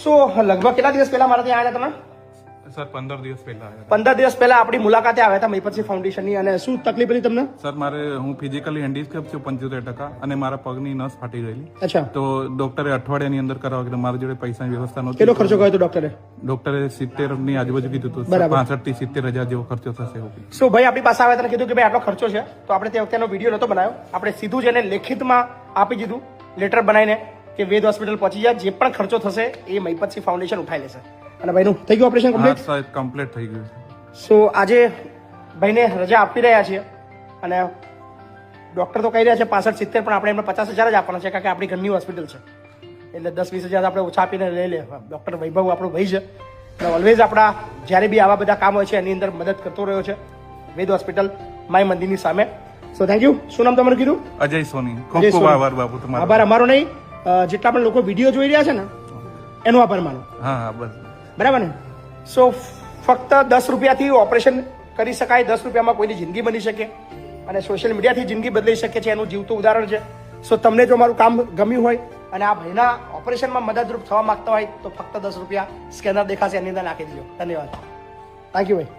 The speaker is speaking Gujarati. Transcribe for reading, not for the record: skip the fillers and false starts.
સો લગભગ કેટલા દિવસ પહેલા મારા ત્યાં આવ્યા તમે? સર 15 દિવસ પહેલા 15 દિવસ પહેલા આપણી મુલાકાતે આવ્યા હતા મહીપતસિંહ ફાઉન્ડેશનની. અને શું તકલીફ હતી તમને? સર મારે હું ફિઝિકલી હેન્ડીકેપ છું 75% અને મારા પગની નસ ફાટી ગયેલી. અચ્છા. તો ડોક્ટરે અઠવાડિયાની અંદર કરાવવા કીધું. મારી જોડે પૈસાની વ્યવસ્થા નહોતી. કેટલો ખર્ચો કર્યો હતો ડોક્ટરે? ડોક્ટરે 70 ની આજુબાજુ કીધું હતું. 65 થી 70 હજાર જેવો ખર્ચો થશે એવું કીધું. શું ભાઈ આપણી પાસે આવ્યા હતા કીધું કે ભાઈ આટલો ખર્ચો છે, તો આપણે તે વખતેનો વિડીયો નતો બનાવ્યો. આપણે સીધું જ એને લેખિતમાં આપી દીધું, લેટર બનાવીને કે વેદ હોસ્પિટલ પહોંચી જાય, જે પણ ખર્ચો થશે એ મહીપતસિંહ ફાઉન્ડેશન ઉઠાઈ લેશે. અને ભાઈનું થઈ ગયું ઓપરેશન કમ્પ્લીટ? હા સાહેબ, કમ્પ્લીટ થઈ ગયું છે. સો આજે ભાઈને રજા આપી રહ્યા છીએ અને ડૉક્ટર તો કહી રહ્યા છે 65-70, પણ આપણે એમને 50,000 જ આપવાના છે, કારણ કે આપણી ઘરની હોસ્પિટલ છે. એટલે 10-20,000 આપણે ઓછા આપીને લઈ લે. ડૉક્ટર વૈભવ આપણો ભાઈ છે અને ઓલવેઝ આપણા જ્યારે બી આવા બધા કામ હોય છે એની અંદર મદદ કરતો રહ્યો છે. વેદ હોસ્પિટલ માય મંદિરની સામે. So thank you. શું નામ તમારું કીધું? અજય સોની. ખૂબ ખૂબ આભાર બાપુ તમારો. આભાર અમારો નહીં, જેટલા પણ લોકો વિડીયો જોઈ રહ્યા છે ને એનો આભાર માનો. હા હા બસ બરાબર ને? સો ફક્ત 10 રૂપિયાથી ઓપરેશન કરી શકાય. 10 રૂપિયામાં કોઈની જિંદગી બની શકે અને સોશિયલ મીડિયાથી જિંદગી બદલાઈ શકે છે. એનું જીવતું ઉદાહરણ છે. સો તમને જો મારું કામ ગમ્યું હોય અને આ ભાઈના ઓપરેશનમાં મદદરૂપ થવા માંગતા હોય તો ફક્ત 10 રૂપિયા સ્કેનર દેખાશે એની અંદર નાખી દેજો. ધન્યવાદ. થેન્ક યુ ભાઈ.